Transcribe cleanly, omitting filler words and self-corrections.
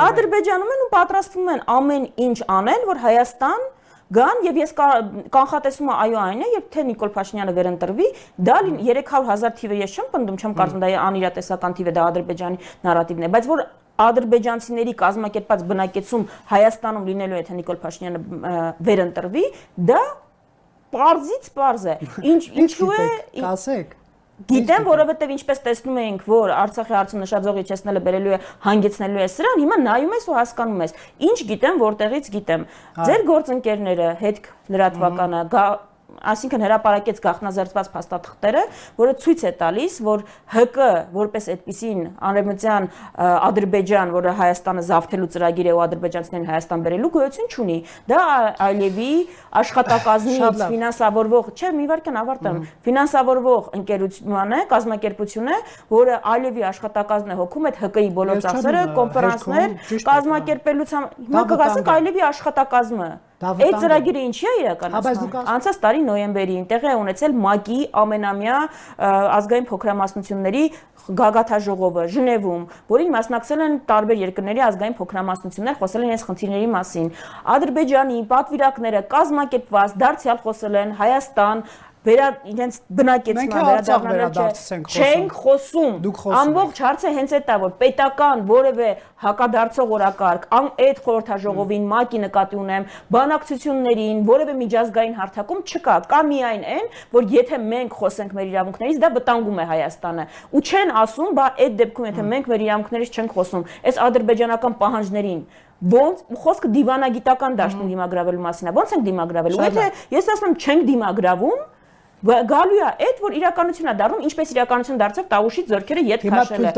Ադրբեջանում են ու պատրաստվում են ամեն ինչ անեն, որ Հայաստան գան եւ ես կանխատեսումը այո այն է, երբ թե Նիկոլ Փաշինյանը վերընտրվի, դա 300,000 թիվը ես չեմ պնդում, չեմ կարծում դա անիրատեսական թիվ է, դա Ադրբեջանի նարատիվն է, բայց որ ադրբեջանցիների կազմակերպած բնակեցում Հայաստանում լինելու է, թե Նիկոլ Փաշինյանը վերընտրվի, դա պարզից պարզ է։ Ինչու է, ասեք Գիտեմ, որովհետև ինչպես տեսնում էինք, որ Արցախի հարցում նշաձող իջեցնելը բերելու է, հանգեցնելու է սրան, հիմա նայում ես ու հասկանում ես։ Ինչ գիտեմ, որտեղից գիտեմ։ Ձեր գործընկերները, հետք լրատվականը, այսինքն հրապարակեց գաղտնազերծված փաստաթղթերը, որը ցույց է տալիս, որ ՀԿ որպես այդպիսին արևմտյան Ադրբեջան, որը Հայաստանը զավթելու ծրագիր է ու ադրբեջանցիներին Հայաստան բերելու գոյություն չունի։ Դա Ալիևի աշխատակազմից ֆինանսավորվող, չէ, մի վարքան ավարտեմ, ֆինանսավորվող ընկերություն է, կազմակերպություն է, որը Ալիևի աշխատակազմն է հոգում այդ ՀԿ-ի բոլոր ծախսերը, կոնֆերանսներ, կազմակերպելուց հիմա կգասենք Ալիևի աշխատակազմը։ Այդ ծրագիրը ինչի է իրականացնում։ Անցած տարի նոյեմբերին տեղի է ունեցել ՄԱԿ-ի ամենամյա ազգային փոքրամասնությունների գագաթաժողովը Ժնևում, որին մասնակցել են տարբեր երկրների ազգային փոքրամասնություններ, խոսել են այս խնդիրների մասին։ Ադրբեջանի պատվիրակները կազմակերպված դարձյալ խոսել են Հայաստան իրենց բնակեցման վերադառնալու չենք խոսում, ամբողջ հարցը հենց այդ է, որ պետական որևէ հակադարձող օրակարգ, այդ խորհրդաժողովին ՄԱԿ-ի նկատի ունեմ, բանակցություններին, որևէ միջազգային հարթակում չկա, կա միայն այն, որ եթե մենք խոսենք մեր իրավունքներից, դա վտանգում է Հայաստանը, ու չեն ասում, բա այդ դեպքում եթե մենք մեր իրավունքներից չենք խոսում, այս ադրբեջանական պահանջներին ոնց խոսքը դիվանագիտական դաշտում դիմագրավելու մասին է, ոնց ենք դիմագրավելու, եթե ես ասում չենք դիմագրավում, գալու է այդ, որ իրականություն է դառնում, ինչպես իրականություն դարձավ Տավուշից զորքերը ետ քաշելը։